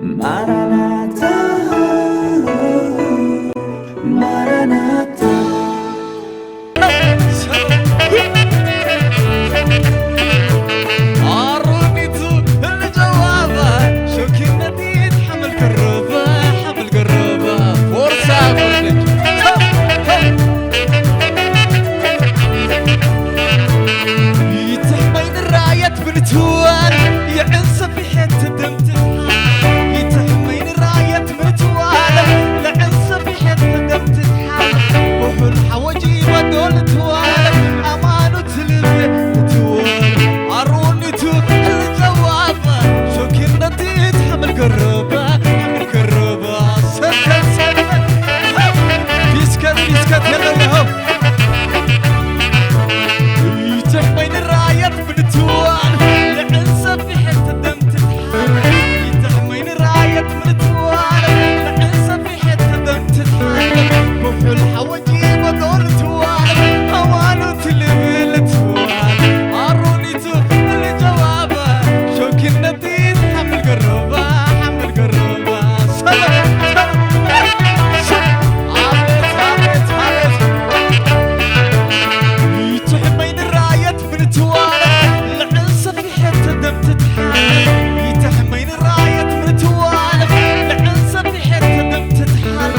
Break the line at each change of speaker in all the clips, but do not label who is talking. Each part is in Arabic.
Maranatha, Maranatha.
عرونيتو الجوابة شو كنا نتحمل قربة حمل قربة فرصة فرصة يتحمين الراية بنتوان يعنص في حتة دمت يتحمين الراية بنتوان لعنص في حتة دمت وحل حواجي ودول توان أمانو تلبي توان عرونيتو الجوابة شو كنا تتحمل قربة حمل قربة سكت سكت بيسكت بيسكت يلا وهو يتحمين الراية بنتوان لعنصة في حتة دم تتحال يتحمين الراية بنتوان لعنصة في حتة دم تتحال وحل حواجيب ودول توان أوانو تلبي توان عرونيتو الجوابة شو كنا تتحمل قربة حمل قربة سلام سلام عابت عابت عابت يتحمين الراية بنتوالة لعنصة في حتة دم تتحال يتحمين الراية بنتوالة لعنصة في حتة دم تتحال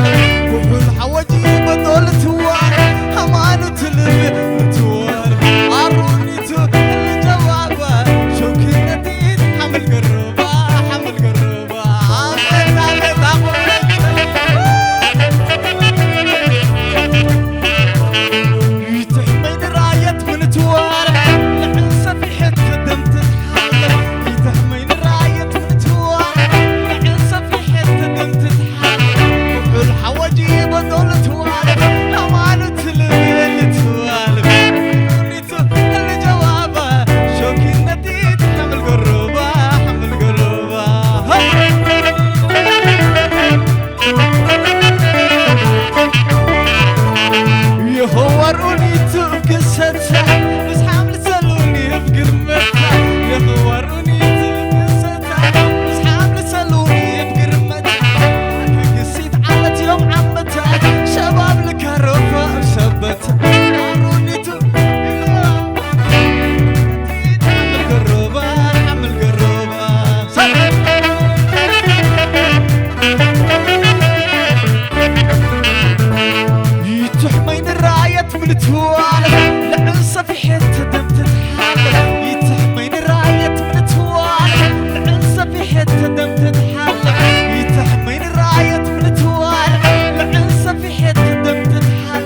وحل حواجيب دول توالة أمانو تلبي توالة عرونيتو الجوابة شو كنا تتحمل قربة حمل قربة عابت عابت عابت يتحمين الراية بنتوالة لعنصة في حتة دم تتحال يتحمين الراية بنتوالة لعنصة في حتة دم تتحال وحل حواجيب دول توالة أمانو تلبي توالة عرونيتو الجوابة شو كنا تتحمل قربة حمل قربة يهوروني بقصتها بس حامل سالوني بقرمتها يهوروني بقصتها بس حامل سالوني بقرمتها قصيت عمت يوم عمتها شباب لك هرفة بسبتها عروني حمل قربة حمل قربة يتحمين الراية بنتوالة لعنصة في حتة دم تتحال يتحمين الراية بنتوالة لعنصة في حتة دم تتحال يتحمين الراية بنتوالة لعنصة في حتة دم تتحال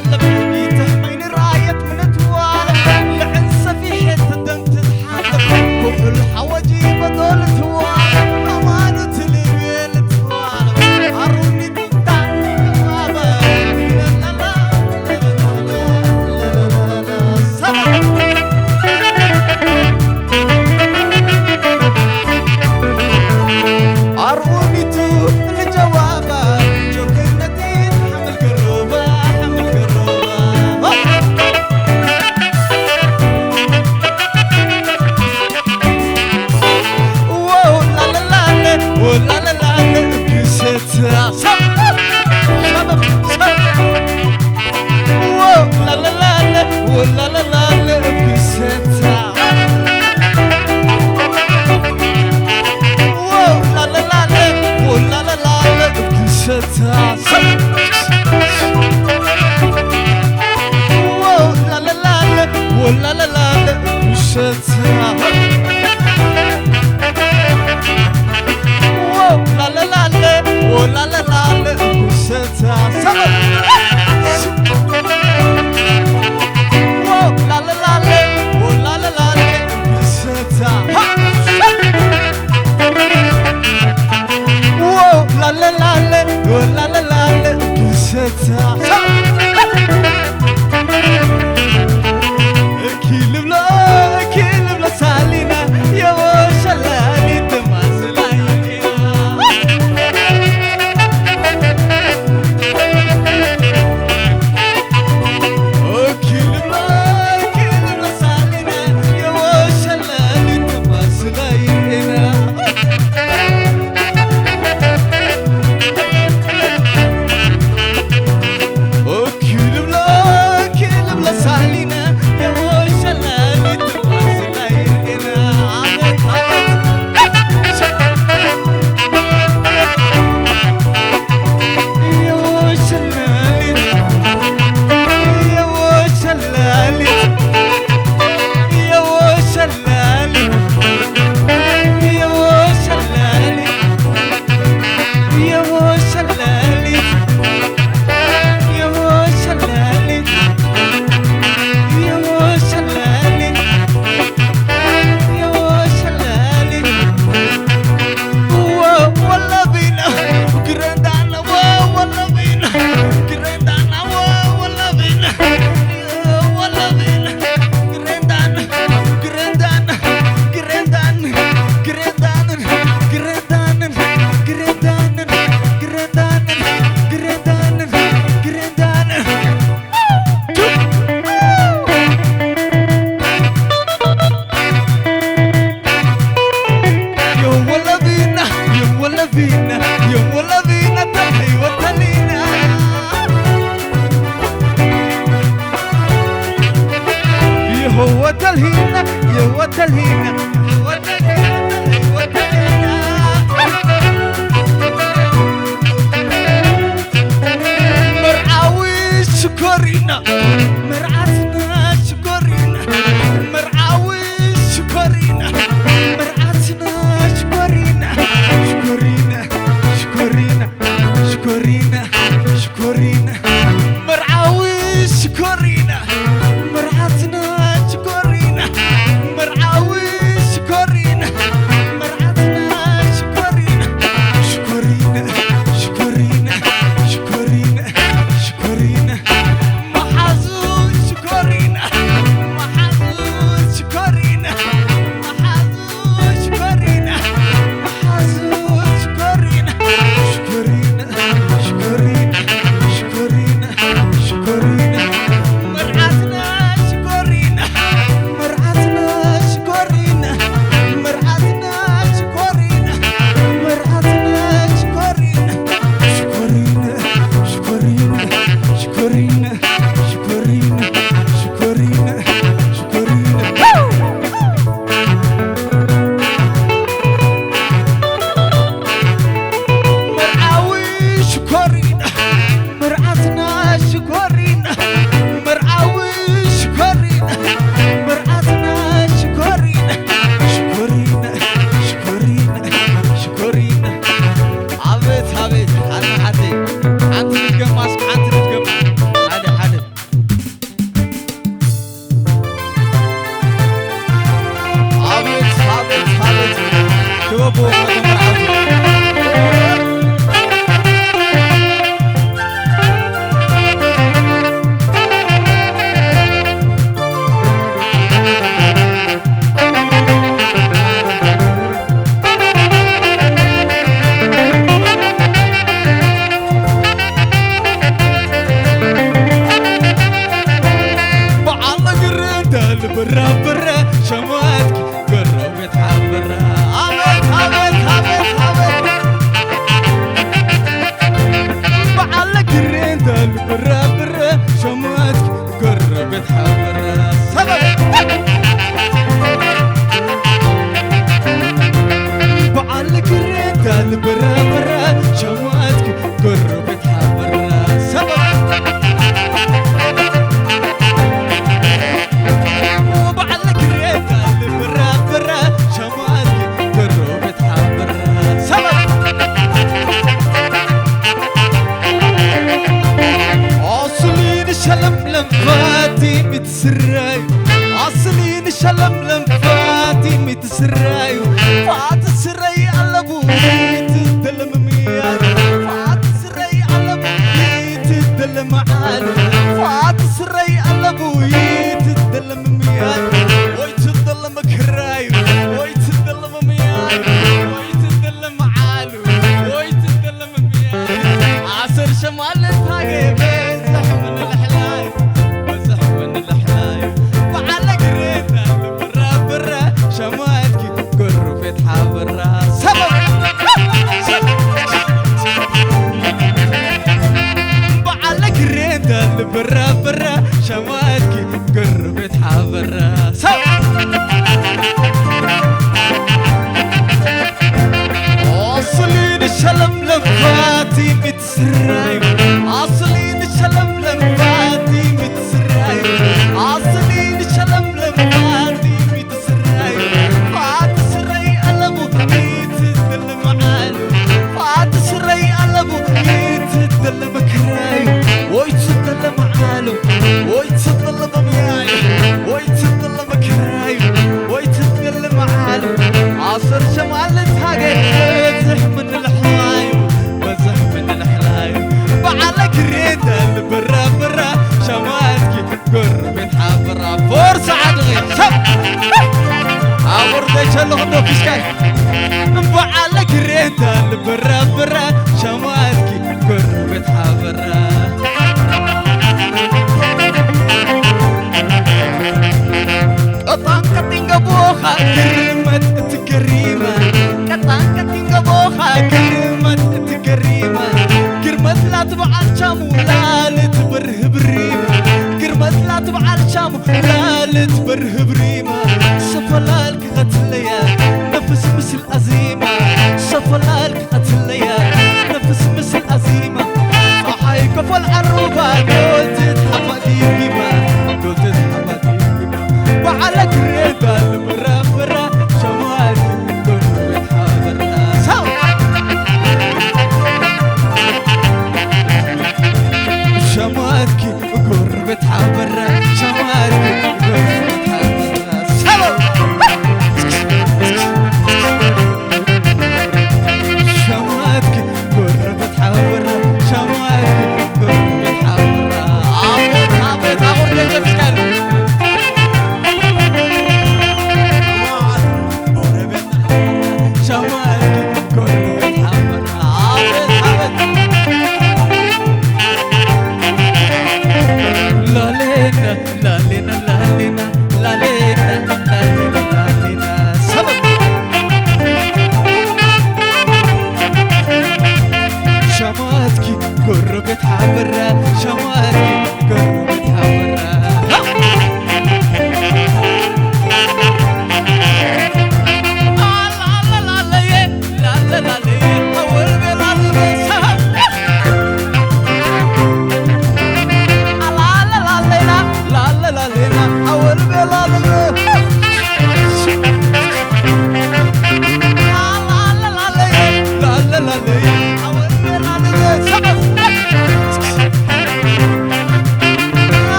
يتحمين الراية بنتوالة لعنصة في حتة دم تتحال وحل حواجيب دول توالة أمانو تلبي توالة عروني عرونيتو الجوابة شو كنا تتحمل قربة حمل قربة واو لا لا لا ولا لا لا قصتها شباب واو لا لا لا ولا لا لا قصتها واو لا لا لا ولا لا لا قصتها واو لا لا لا ولا لا لا قصتها واو لا لا لا ولا لا لا قصتها واو لا لا لا ولا لا لا قصتها واو لا لا لا ولا لا لا قصتها كيل بلا سالينا يا وشلاني تمازلاينا فينا يوم ولا فينا تلهي وتلينا يهو تلهينا يهو تلهينا يهو تلهينا تلهي وتلينا مرعاوي شكرينا مرعاتنا شكرينا مرعاوي شكرينا مرعاتنا شكرينا شكرينا شكرينا شكرينا شكرينا مرعاوي شكرينا مرعاتنا شكرينا مرعاوي شكرينا مرعاتنا شكرينا شكرينا شكرينا شكرينا شكرينا محازون شكرينا محازون شكرينا محازون شكرينا محازون شكرينا شكرينا شكرينا شكرينا شكرينا مرعاتنا شكرينا مرعاتنا شكرينا مرعاتنا شكرينا مرعاتنا شكرينا شكرينا شكرينا شكرينا شكرينا شكرينا شكرينا مرعاوي شكرينا مرعاتنا شكرينا مرعاوي شكرينا مرعاتنا شكرينا شكرينا شكرينا شكرينا عبيت عبيت حدا حدا عند نتقمص عند نتقمص حدا حدا عبيت عبيت عبيت كبابو هذا مرعاوي بعلق الردة برا برا شماتك قربت حبرا عبيت عبيت عبيت عبيت بعلق الردة برا برا شماتك قربت حبرا سبب بعلق الردة برا برا شماتك قربت حبرا سبب وبعلق الريدة اللي برا برا شمالك قربت حبرا سبب عاصلين شلملم فاتي متسرايو عاصلين شلملم فاتي متسرايو فات السراي على بويت الدلم مياد فات السراي على بويت الدلم عالو فات السراي على بويت الدلم مياد ويت الدلم كرايو ويت الدلم مياد ويت الدلم عالو ويت الدلم مياد عصر شمال التاقي بزح من الحلايب بزح من الحلايب بعلق ريتها برا برا شمالك قربت حبرا سبب بعلق ريتها برا برا شمالك قربت حبرا سبب عاصلين الشلم لفاتي متسرايو عاصلين الشلم لفاتي متسرايو عاصلين الشلم لفاتي متسرايو فات سري قلبو ميت الدلم عالو فات سري قلبو ميت الدلم كرايو ويت الدلم عالو ويت الدلم ميايو ويت الدلم كرايو ويت الدلم عالو عصر شمال التاقي بزح من الحلايو بزح من الحلايو تبع الشامو لالت بره بريمة قرمت لا تبع الشامو لالت بره بريمة شفلالك قتليا نفس مثل أزيمة شفلالك قتليا نفس مثل أزيمة صحي كفل عروبة قلت تحمد يقيمة قلت تحمد يقيمة وعلى كريبة البرا برا شمالك قربت حاضرنا شمالك قربت حاضرنا شمالك قربت حاضرنا شمالك قربت حاضرنا شمالك قربت حاضرنا عبد لجبسكال شمالك قربت حاضرنا عبد لا لينا لا لينا لا لينا لا لينا لا لينا لا لينا سبب شماتكي قربت حبرة شماتكي قربت حبرة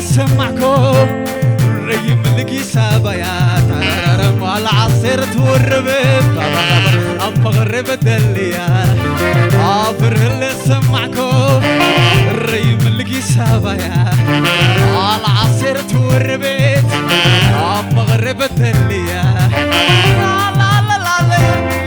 سمعكم الريم لقي سابيات على عصير توربت أما غربت الليال عافر اللي سمعكم الريم لقي سابيات على عصير توربت أما غربت الليال لا لا لا لا لا لا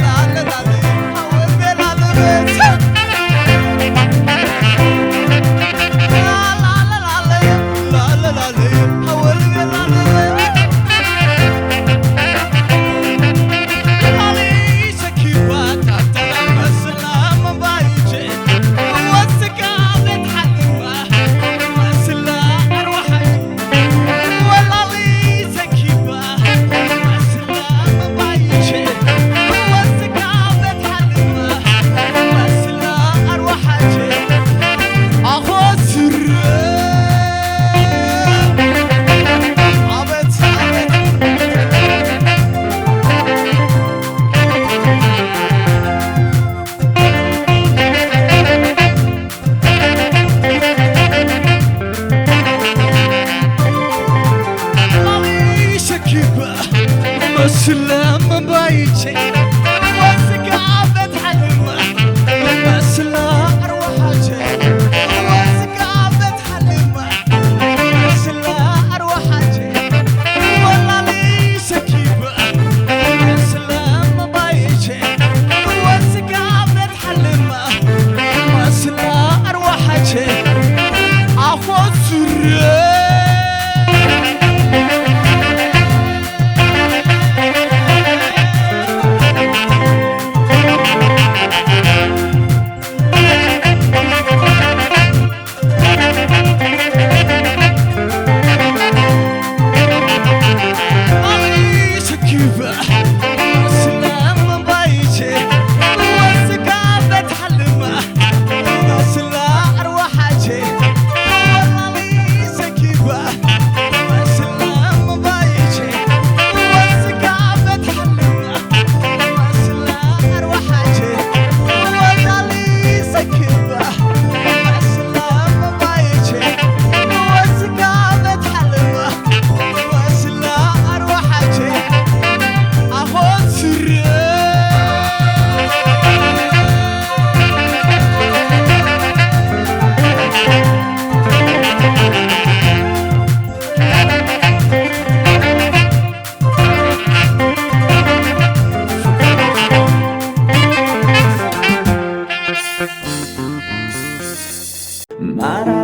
Maranatha